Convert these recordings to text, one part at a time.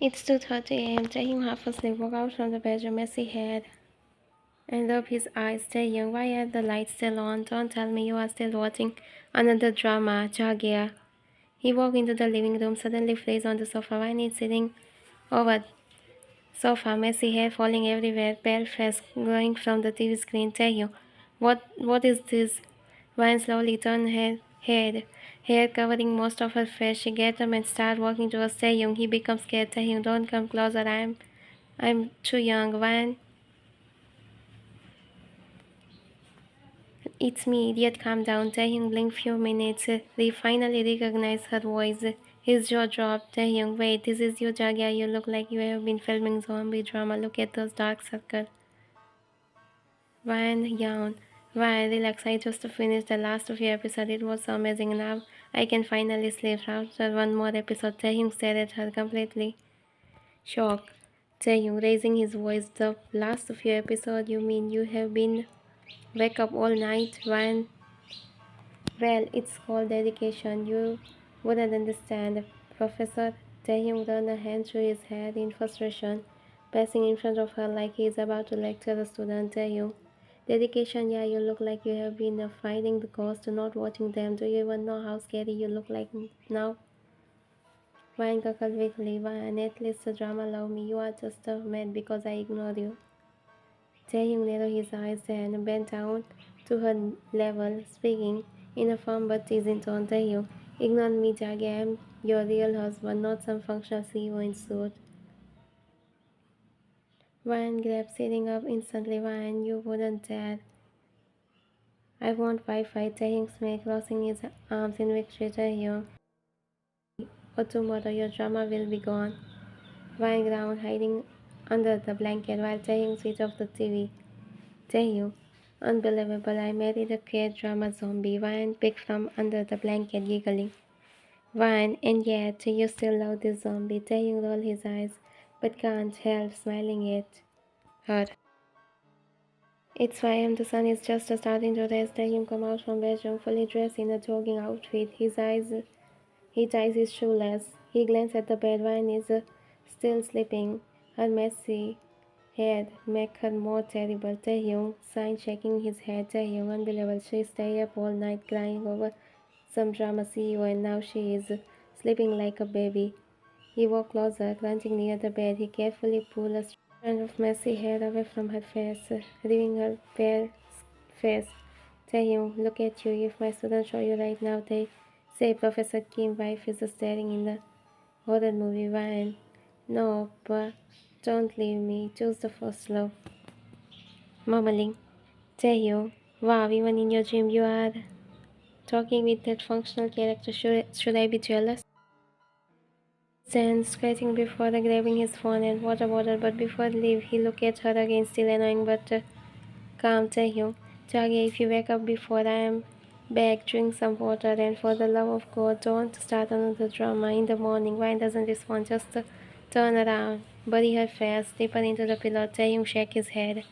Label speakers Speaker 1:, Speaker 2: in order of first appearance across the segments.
Speaker 1: It's 2:30 a.m. Taehyung half asleep, woke out from the bedroom, messy head, and rubbed his eyes. Taehyung, why are the lights still on? Don't tell me you are still watching another drama, Jagya. He walked into the living room, suddenly froze on the sofa. Why is sitting over sofa, messy hair falling everywhere, pale face glowing from the TV screen. Taehyung, what is this? Vine slowly turned her head, hair covering most of her face. She gets up and starts walking towards Taehyung. He becomes scared. Taehyung, don't come closer. I'm too young. Vine, it's me, idiot. Calm down. Taehyung blinked few minutes. They finally recognized her voice. His jaw dropped. Taehyung, wait, this is you, Jagya. You look like you have been filming zombie drama. Look at those dark circles. Ryan yawned. Ryan, relax. I just finished the last of your episode. It was so amazing. Now I can finally sleep. After one more episode, Taehyung stared at her completely shocked. Taehyung, raising his voice, the last of your episode? You mean you have been wake up all night? Ryan, well, it's called dedication. You wouldn't understand. Professor. Taehyung ran a hand through his hair in frustration, passing in front of her like he is about to lecture the student. Taehyung, dedication, yeah, you look like you have been fighting the ghost, not watching them. Do you even know how scary you look like now? Ryan cackled weakly. Ryan, at least the drama love me. You are just mad because I ignored you. Taehyung narrowed his eyes and bent down to her level, speaking in a firm but teasing tone. Taehyung, ignore me, Jaggy. I am your real husband, not some functional CEO in suit. Ryan grabbed, sitting up instantly. Ryan, you wouldn't dare. I want Wi-Fi. Taehyung smacked, crossing his arms in victory. Taehyung, or tomorrow your drama will be gone. Ryan ground, hiding under the blanket while Taehyung switched off the TV. Taehyung, unbelievable, I married a K-drama zombie. Ryan picked from under the blanket, giggling. Ryan, and yet you still love this zombie. Taehyung rolled his eyes, but can't help smiling at her. It's 5 a.m. The sun is just starting to rise. Taehyung come out from bedroom, fully dressed in a jogging outfit. He ties his shoelace. He glances at the bed. Ryan is still sleeping. Her messy head make her more terrible. Taehyung sighed, shaking his head. Taehyung, unbelievable. She stayed up all night crying over some drama CEO and now she is sleeping like a baby. He walked closer, crouching near the bed. He carefully pulled a strand of messy hair away from her face, revealing her bare face. Taehyung, look at you. If my students show you right now, they say Professor Kim's wife is staring in the horror movie. Ryan, no, but don't leave me. Choose the first love. Mumbling. Taehyung, wow, even in your dream you are talking with that functional character. Should I be jealous? Then, scratching before grabbing his phone and water bottle, but before leave, he looked at her again, still annoying but calm. Taehyung, Jaggy, if you wake up before I am back, drink some water, and for the love of God, don't start another drama in the morning. Ryan doesn't respond, just turn around, bury her face deeper into the pillow. Taehyung shake his head.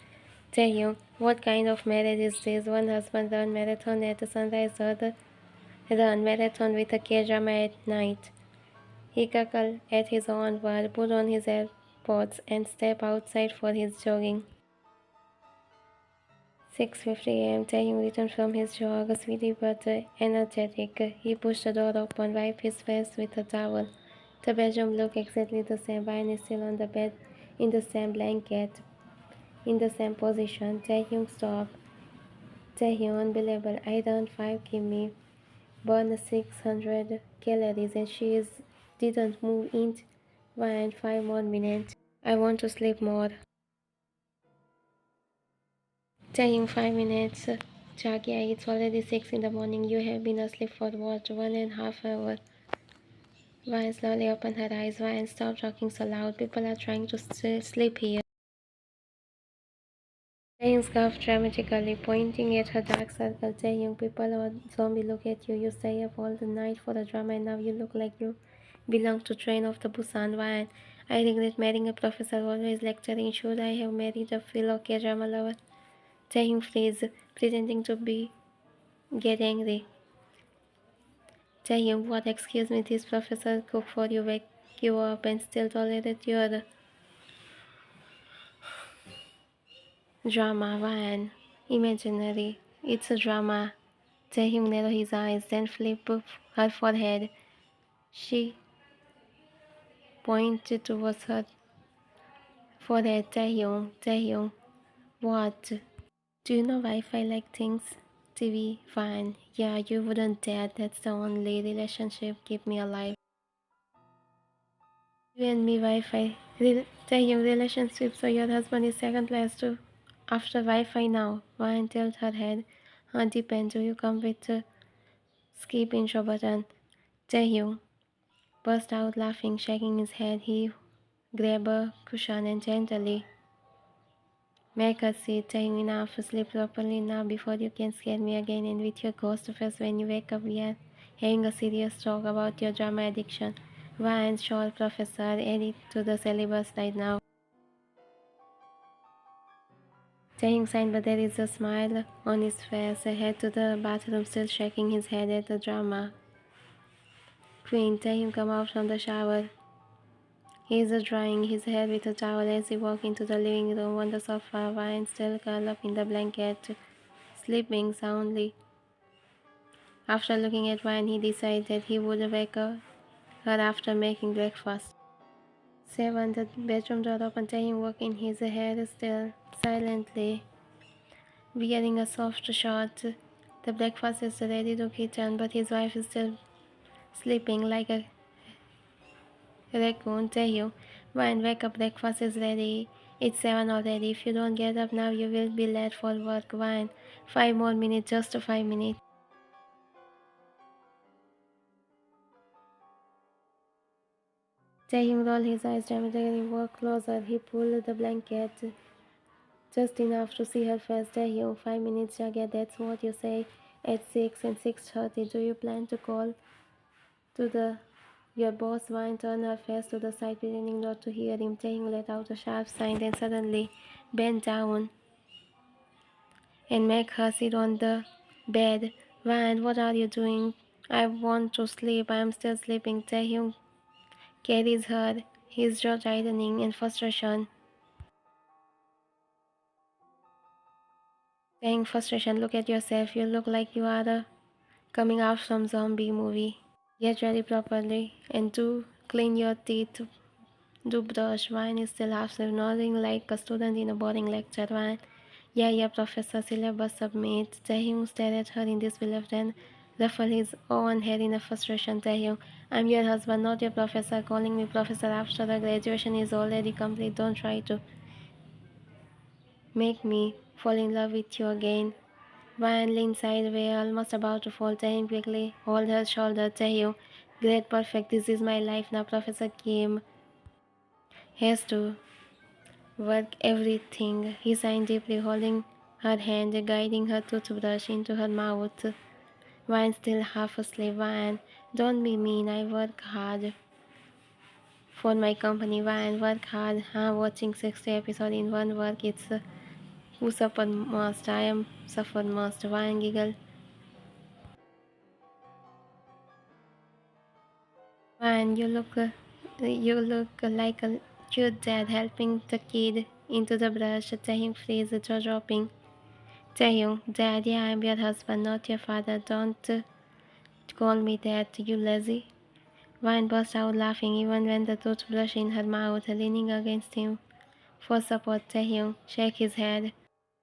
Speaker 1: Taehyung, what kind of marriage is this? One husband run marathon at the sunrise, the other run marathon with a K-drama at night. He cackled at his own word, put on his AirPods, and stepped outside for his jogging. 6:50 a.m. Taehyung returned from his jog, sweaty but energetic. He pushed the door open, wiped his face with a towel. The bedroom looked exactly the same. Ryan is still on the bed, in the same blanket, in the same position. Taehyung stopped. Taehyung, unbelievable. I ran 5 km, burned 600 calories, and didn't move inch. Ryan, 5 more minutes. I want to sleep more. Taehyung, 5 minutes. Jagya, it's already 6 in the morning. You have been asleep for what, 1.5 hours? Ryan slowly opened her eyes. Ryan, stop talking so loud. People are trying to sleep here. Taehyung scoffed dramatically, pointing at her dark circle. Taehyung, people or zombie look at you. You stay up all the night for the drama and now you look like you belong to Train of the Busan. Ryan, I regret marrying a professor always lecturing. Should I have married a fellow K-drama lover? Taehyung flees, pretending to be get angry. Taehyung, what? Excuse me, this professor cook for you, wake you up and still tolerate your drama. Van. Imaginary. It's a drama. Taehyung narrowed his eyes, then flipped her forehead. She pointed towards her forehead. Taehyung, Taehyung, what? Do you know Wi-Fi like things? TV, fine. Yeah, you wouldn't dare. That's the only relationship keep me alive. You and me Wi-Fi. Taehyung relationship, so your husband is second place too. After Wi-Fi now. Ryan tilted her head. Depends. Do you come with the skip intro button? Taehyung burst out laughing, shaking his head. He grabbed a cushion and gently make her sit. Taehyung, enough. Sleep properly now before you can scare me again. And with your ghost face when you wake up, we are having a serious talk about your drama addiction. Ryan, sure, professor, add it to the syllabus right now. Taehyung signed, but there is a smile on his face. He head to the bathroom, still shaking his head at the drama queen. Taehyung come out from the shower. He is drying his hair with a towel as he walks into the living room. On the sofa, Ryan still curled up in the blanket, sleeping soundly. After looking at Ryan, he decided he would wake her after making breakfast. 7. The bedroom door opened. Taehyung walked in, his hair still silently wearing a soft short. The breakfast is ready to kitchen, but his wife is still sleeping like a raccoon. Taehyung, Ryan, wake up, breakfast is ready. It's 7 already. If you don't get up now, you will be late for work. Ryan, 5 more minutes, just 5 minutes. Taehyung rolled his eyes dramatically, walked closer. He pulled the blanket just enough to see her face. Taehyung, 5 minutes, Jagat, that's what you say. At 6 and 6:30, do you plan to call to the your boss? Wine turned her face to the side, pretending not to hear him. Taehyung let out a sharp sigh, then suddenly bent down and make her sit on the bed. Ryan, what are you doing? I want to sleep. I am still sleeping. Taehyung carries her, his jaw tightening in frustration. Saying frustration, look at yourself. You look like you are coming out from zombie movie. Get ready properly and do clean your teeth. Do brush. Ryan is still half asleep, nodding like a student in a boring lecture. Ryan, yeah, professor, syllabus submit. Taehyung stared at her in disbelief, then ruffled his own hair in a frustration. Taehyung, I'm your husband, not your professor. Calling me professor after the graduation is already complete. Don't try to make me fall in love with you again. Ryan leaned sideways, almost about to fall. Taehyung quickly hold her shoulder. Taehyung, great, perfect. This is my life now. Professor Kim has to work everything. He sighed deeply, holding her hand, guiding her toothbrush into her mouth. Ryan still half asleep. Ryan, don't be mean. I work hard for my company. Ryan, work hard. Watching 60 episodes in one work. It's who suffered most. I am suffered most. Ryan giggled. Ryan, you look like a cute dad helping the kid into the brush. Taehyung freeze, jaw dropping. Taehyung, Dad, yeah, I'm your husband, not your father. Don't call me that, you lazy. Ryan burst out laughing even when the toothbrush in her mouth, leaning against him for support. Taehyung shake his head.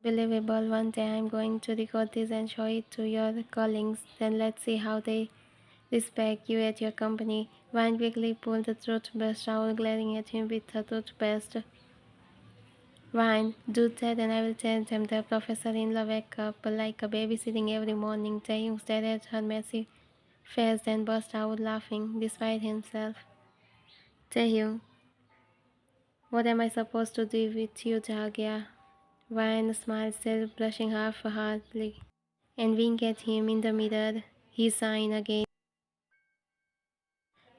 Speaker 1: Believable. One day I'm going to record this and show it to your colleagues. Then let's see how they respect you at your company. Ryan quickly pulled the toothbrush out, glaring at him with her toothpaste. Ryan, do that and I will tell them the professor-in-law wake up like a baby sitting every morning. Taehyung stared at her messy face and burst out laughing despite himself. Taehyung, what am I supposed to do with you, Jagya? Ryan smiled, still blushing half-heartedly, and winked at him in the mirror. He sighed again.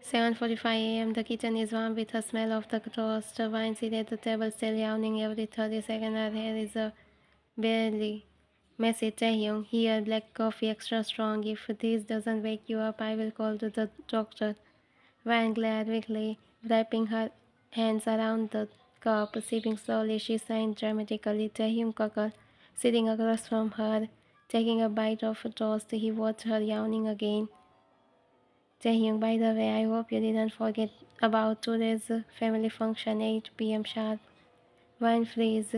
Speaker 1: 7:45 a.m. The kitchen is warm with the smell of the toast. Wine seated at the table, still yawning every 30 seconds. Her hair is barely messy. Taehyung, here, black coffee extra strong. If this doesn't wake you up, I will call to the doctor. Wine glared weakly, wrapping her hands around the cup. Sipping slowly, she signed dramatically. Taehyung cackled, sitting across from her, taking a bite of a toast. He watched her yawning again. Taehyung, by the way, I hope you didn't forget about today's family function, 8 p.m. sharp. Wine freeze,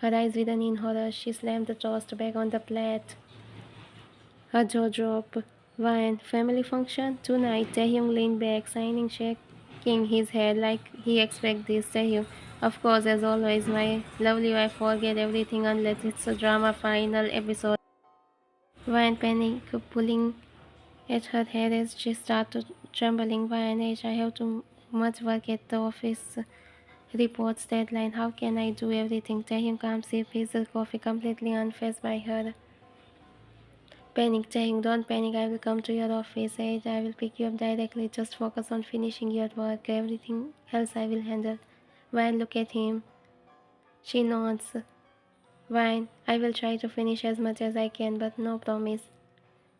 Speaker 1: her eyes widen in horror. She slammed the toast back on the plate. Her jaw dropped. Wine, family function? Tonight, Taehyung leaned back, signing, shaking his head like he expected this. Taehyung, of course, as always, my lovely wife forget everything unless it's a drama final episode. Wine panic, pulling at her hair as she started trembling. Wine, I have too much work at the office. Reports deadline. How can I do everything? Taehyung calm sip his coffee, completely unfazed by her panic. Taehyung, don't panic. I will come to your office. I will pick you up directly. Just focus on finishing your work. Everything else I will handle. Wine, look at him. She nods. Wine, I will try to finish as much as I can, but no promise.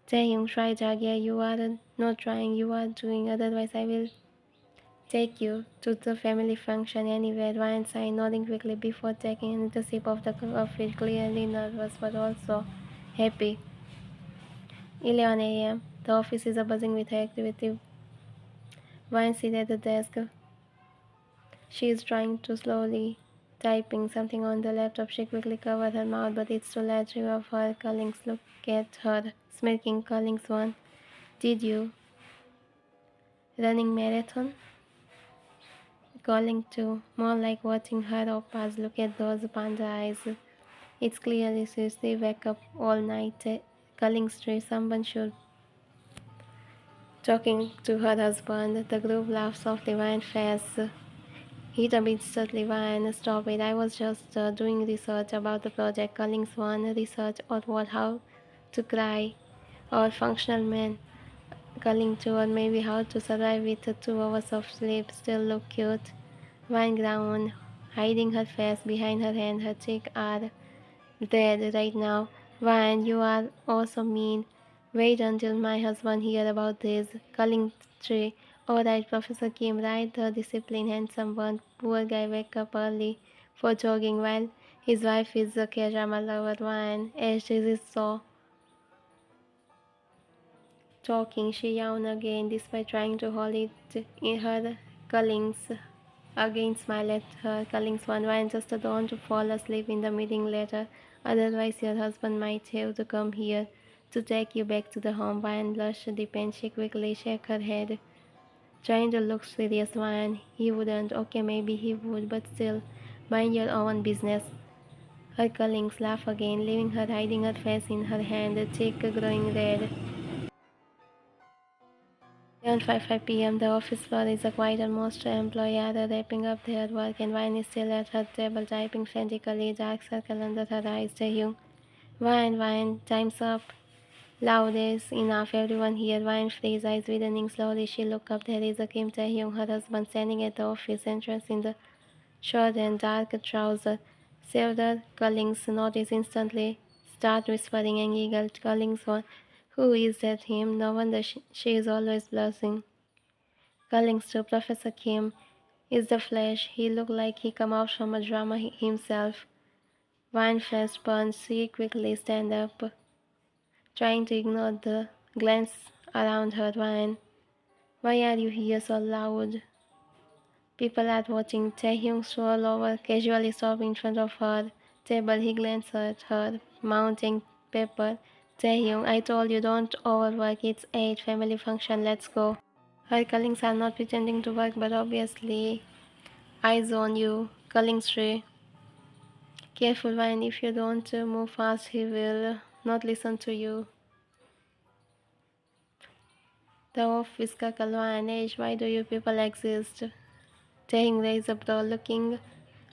Speaker 1: Taehyung, try, Jagya. You are not trying. You are doing. Otherwise, I will take you to the family function anywhere. Ryan sighed, nodding quickly before taking another sip of the coffee, clearly nervous but also happy. 11 a.m. The office is buzzing with activity. Ryan sits at the desk. She is trying to slowly typing something on the laptop. She quickly covered her mouth, but it's too late. Three of her colleagues look at her, smirking. Colleagues one, did you running marathon? Calling two, more like watching her oppas. Look at those panda eyes. It's clearly says they wake up all night culling straight. Someone should talking to her husband. The group laughs softly. Wine face hit a bit subtly. Wine, stop it. I was just doing research about the project. Culling's one research or what, how to cry or functional man. Culling two, or maybe how to survive with 2 hours of sleep. Still look cute. Wine ground, hiding her face behind her hand. Her cheeks are dead right now. Ryan, you are also mean. Wait until my husband hear about this. Culling tree. Alright, Professor Kim, right? The disciplined, handsome one. Poor guy wake up early for jogging while his wife is a K-drama lover. Ryan, as she is so talking, she yawned again despite trying to hold it in her. Cullings again smiled at her. Cullings one, Ryan, just don't fall asleep in the meeting later. Otherwise, your husband might have to come here to take you back to the home. Ryan blushed deep and she quickly shook her head, trying to look serious. Ryan, he wouldn't. Okay, maybe he would, but still, mind your own business. Her colleagues laughed again, leaving her hiding her face in her hand, the cheek growing red. 7:55 p.m. The office floor is quiet, and most employees are wrapping up their work, and Vine is still at her table typing frantically, dark circle under her eyes. Taehyung, Vine, time's up. Loud is enough, everyone here. Vine frees, eyes widening slowly. She looked up. There is a Kim Taehyung, her husband, standing at the office entrance in the short and dark trouser. Several Cullings notice instantly, start whispering and giggle. Cullings one, who is that him? No wonder she is always blushing. Cullings to Professor Kim is the Flash. He looked like he come out from a drama himself. Wine flash burns. She quickly stand up, trying to ignore the glance around her. Wine, why are you here so loud? People are watching. Taehyung strolled over, casually stopped in front of her table. He glanced at her, mounting paper. Taehyung, I told you don't overwork. It's 8 family function. Let's go. Her colleagues are not pretending to work, but obviously eyes on you. Culling's tree. Careful, Vine. If you don't move fast, he will not listen to you. The office cackle. Vine, Ash, why do you people exist? Taehyung raised a brow, looking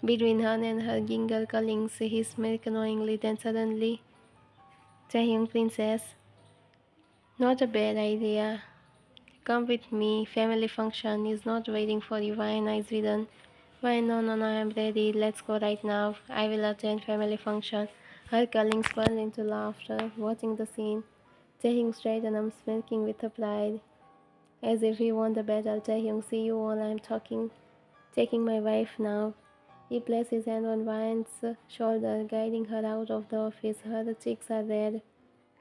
Speaker 1: between her and her giggle. Cullings. He smirked knowingly, then suddenly, Taehyung, princess. Not a bad idea. come with me. Family function is not waiting for you. Why nice we done? Why no, I'm ready. Let's go right now. I will attend family function. Her colleagues burst into laughter, watching the scene. Taehyung straight and I'm smirking with a pride. As if he won the battle. Taehyung, see you all, I'm talking. Taking my wife now. He placed his hand on Ryan's shoulder, guiding her out of the office. Her cheeks are red.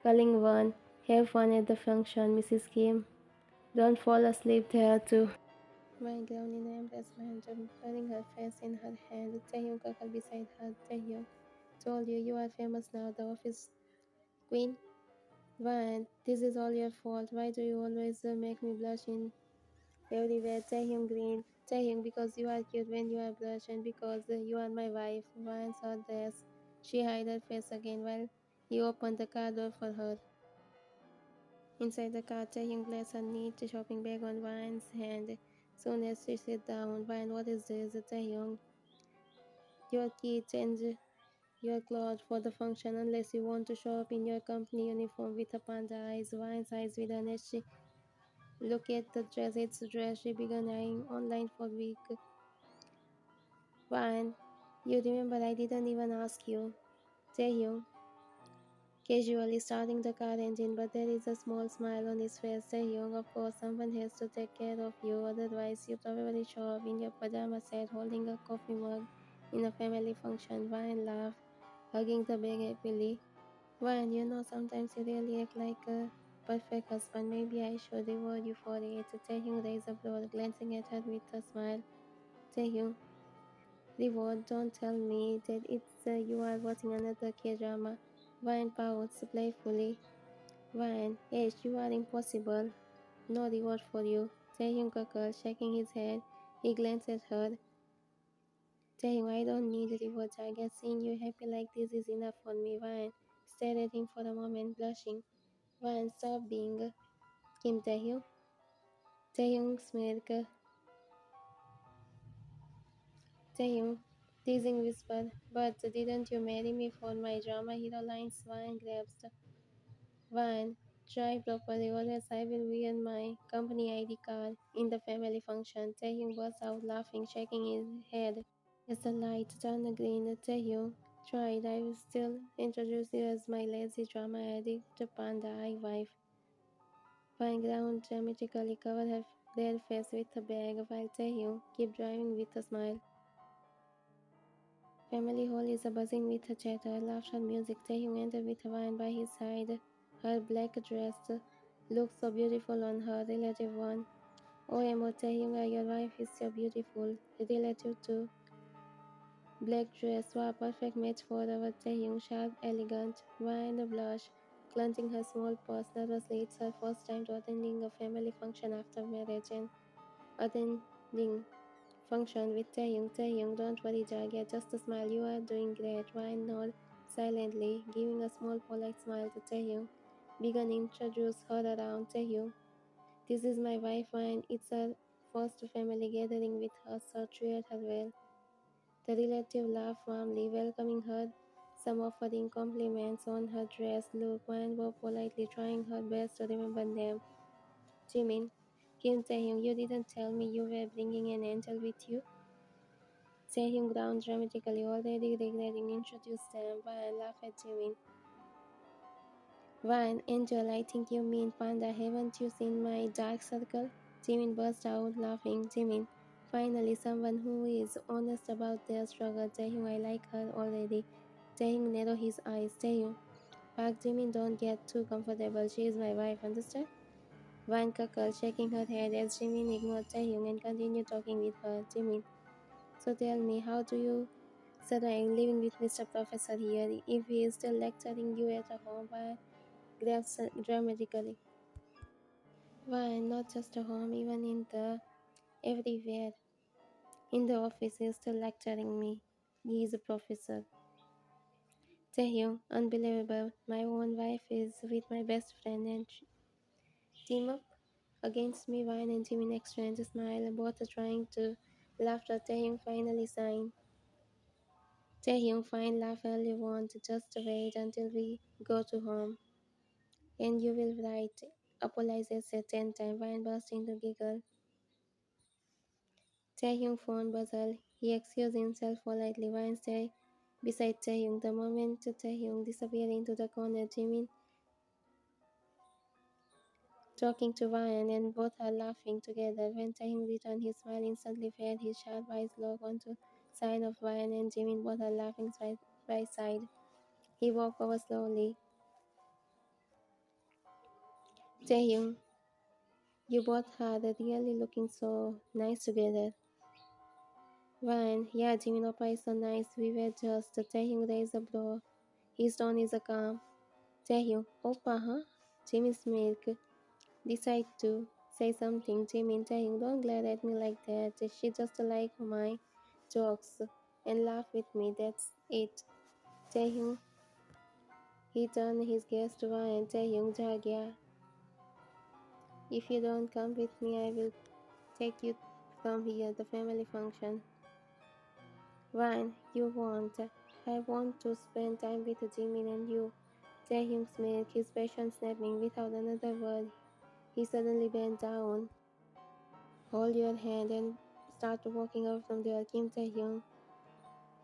Speaker 1: Calling one. Have fun at the function, Mrs. Kim. Don't fall asleep there too. Ryan ground in embarrassment, burying her face in her hand. Taehyung cuckled beside her. Taehyung, told you you are famous now, the office queen. Ryan, this is all your fault. Why do you always make me blush in everywhere? Taehyung grinned. Taehyung, because you are cute when you are blush and because you are my wife. Ryan saw this. She hid her face again while he opened the car door for her. Inside the car, Taehyung placed her neat shopping bag on Ryan's hand. Soon as she sat down, Ryan, what is this? Taehyung, your key, change your clothes for the function unless you want to show up in your company uniform with a panda eyes. Ryan's eyes with an as she look at the dress. It's a dress she began eyeing online for week. Ryan, you remember I didn't even ask you. Taehyung, casually starting the car engine, but there is a small smile on his face. Taehyung, of course, someone has to take care of you, otherwise you probably show up in your pajama set holding a coffee mug in a family function. Ryan laughed, hugging the bag happily. Ryan, sometimes you really act like a perfect husband. Maybe I should reward you for it. Taehyung raised a brow, glancing at her with a smile. Taehyung, reward, don't tell me that it's you are watching another K-drama. Ryan pouts playfully. Ryan, Ash, you are impossible. No reward for you. Taehyung cackled, shaking his head. He glanced at her. Taehyung, I don't need rewards. I guess seeing you happy like this is enough for me. Ryan stared at him for a moment, blushing. Ryan, stop being Kim Taehyung. Taehyung smirked. Taehyung, teasing whisper. But didn't you marry me for my drama hero lines? Ryan grabs Ryan, drive properly or else I will wear my company ID card in the family function. Taehyung burst out laughing, shaking his head. As the light turned green, Taehyung tried. I will still introduce you as my lazy drama addict panda eye wife. Ryan ground dramatically covered her red face with a bag while Taehyung kept driving with a smile. Family hall is buzzing with chatter, laughter, music. Taehyung entered with Ryan by his side. Her black dress looked so beautiful on her relative one. Oh, Emo Taehyung, your wife is so beautiful. Relative to black dress, wow, perfect match for our Taehyung, sharp, elegant. Ryan blushed, clenching her small purse nervously. It's her first time to attending a family function after marriage and attending function with Taehyung. Taehyung, don't worry, Jagia, just a smile. You are doing great. Ryan nodded silently, giving a small polite smile to Taehyung. Began introduce her around. Taehyung, this is my wife Ryan. It's her first family gathering with her, so treat her well. The relative laughed warmly, welcoming her, some offering compliments on her dress, look, Ryan was politely trying her best to remember them. Jimin, Kim Taehyung, you didn't tell me you were bringing an angel with you. Taehyung ground dramatically, already regretting introduced them. Ryan laughed at Jimin. Ryan, Angel, I think you mean Panda. Haven't you seen my dark circle? Jimin burst out laughing. Jimin, finally someone who is honest about their struggle. Taehyung, I like her already. Taehyung narrowed his eyes. Taehyung, Park Jimin, don't get too comfortable. She is my wife, understand? Ryan cackled, shaking her head as Jimin ignored Taehyung and continued talking with her. Jimin, so tell me, how do you survive living with Mr. Professor here if he is still lecturing you at home? Why grabs dramatically. Why not just a home, even in the everywhere. In the office, he is still lecturing me. He is a professor. Taehyung, unbelievable. My own wife is with my best friend and team up against me. Ryan and Jimin exchange a smile, both are trying to laugh at Taehyung finally signed. Taehyung, fine, laugh all you want. Just wait until we go to home. And you will write. apologizes a 10 times. Ryan bursts into giggle. Taehyung phone buzzed. He excused himself politely. Ryan stayed beside Taehyung. The moment Taehyung disappeared into the corner, Jimin talking to Ryan and both are laughing together. When Taehyung returned, his smile instantly faded. His sharp eyes locked onto side of Ryan and Jimin. Both are laughing side by side. He walked over slowly. Taehyung, you both are really looking so nice together. Ryan, yeah, Jimin Oppa is so nice. We were just Taehyung raised a blow. His tone is a calm. Taehyung, Oppa, huh? Jimin's milk. Decide to say something. Jimin, Taehyung, don't glare at me like that. She just like my jokes and laugh with me. That's it. Taehyung, he turned his gaze to Ryan. Taehyung, Jagya, if you don't come with me, I will take you from here. The family function. Ryan, you won't. I want to spend time with Jimin and you. Taehyung's milk, his passion snapping without another word. He suddenly bent down. Hold your hand and start walking out from there. Kim Taehyung.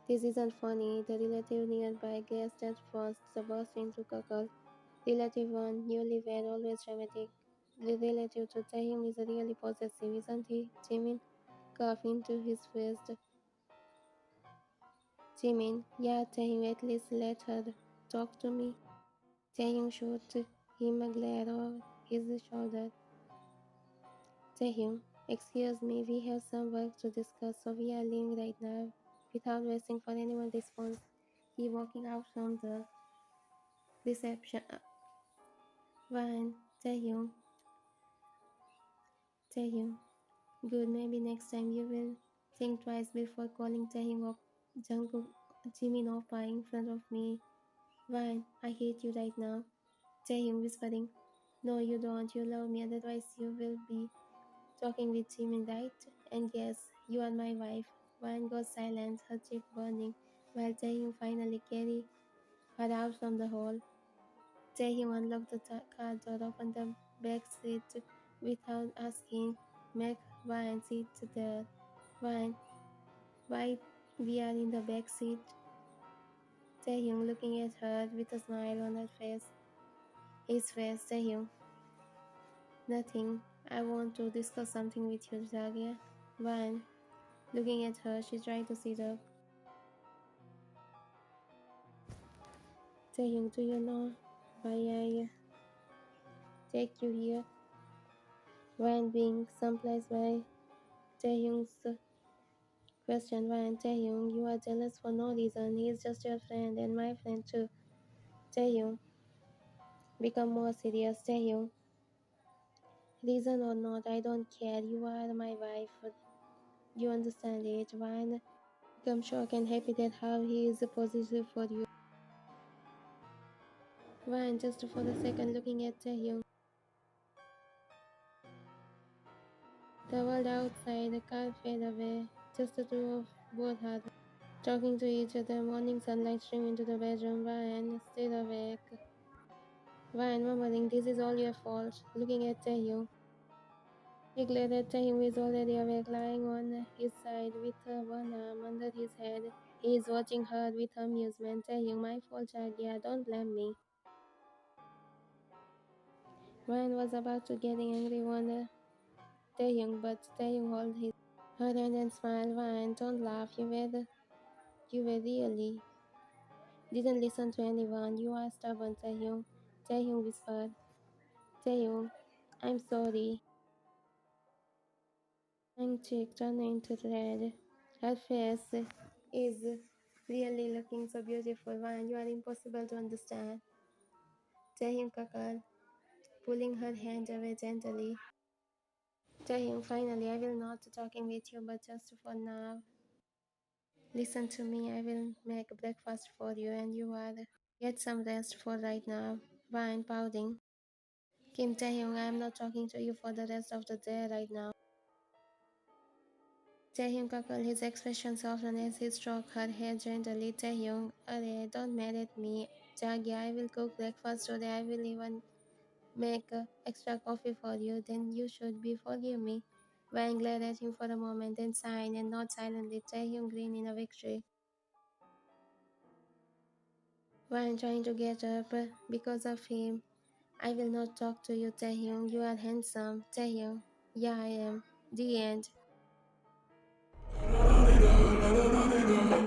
Speaker 1: This isn't funny. The relative nearby guessed at first, the burst into cackle. Relative 1, newlywed, always dramatic. The relative to Taehyung is really possessive, isn't he? Jimin coughed into his fist. Jimin, yeah, Taehyung, at least let her talk to me. Taehyung shot him a glare over his shoulder. Taehyung, excuse me, we have some work to discuss, so we are leaving right now. Without waiting for anyone's response, he walking out from the reception. Ryan, Taehyung, good. Maybe next time you will think twice before calling Taehyung or Jungkook, Jimin Oppa in front of me. Ryan, I hate you right now. Taehyung whispering, no, you don't. You love me, otherwise you will be talking with Jimin, right? And yes, you are my wife. Ryan goes silent, her cheek burning, while Taehyung finally carried her out from the hall. Taehyung unlocked the car door, opened the back seat without asking, make Ryan sit there. Ryan, why we are in the back seat? Taehyung looking at her with a smile on her face. His face, Taehyung. Nothing. I want to discuss something with you, Jagya. Ryan, looking at her, she tried to sit up. Taehyung, do you know why I take you here? Ryan being surprised by Taehyung's question. Ryan, Taehyung, you are jealous for no reason. He is just your friend and my friend too. Taehyung, become more serious. Taehyung, reason or not, I don't care. You are my wife. You understand it. Ryan, become shocked and happy that how he is positive for you. Ryan, just for a second, looking at Taehyung. The world outside, the car fade away. Just the two of both hearts talking to each other. Morning sunlight streaming into the bedroom. Ryan still awake. Ryan murmuring, this is all your fault. Looking at Taehyung. He glared at Taehyung, who is already awake, lying on his side with one arm under his head. He is watching her with amusement. Taehyung, my fault, child. Yeah, don't blame me. Ryan was about to get angry on Taehyung, but Taehyung held her hand and smiled. Ryan, don't laugh. You were really didn't listen to anyone. You are stubborn, Taehyung. Taehyung whispered. Taehyung, I'm sorry. Ang cheek turned into red. Her face is really looking so beautiful. Ryan, you are impossible to understand. Taehyung cackled, pulling her hand away gently. Taehyung, finally, I will not talking with you, but just for now. Listen to me, I will make breakfast for you and you are get some rest for right now. Ryan pouting. Kim Taehyung, I am not talking to you for the rest of the day right now. Taehyung cackled, his expression softened as he stroked her hair gently. Taehyung, array, don't mad at me. Jagya, I will cook breakfast today. I will even make extra coffee for you, then you should be forgive me. Wang glared at him for a moment, then sighed and not silently. Taehyung grinned in a victory. Wang trying to get up because of him. I will not talk to you, Taehyung. You are handsome, Taehyung. Yeah, I am. The end.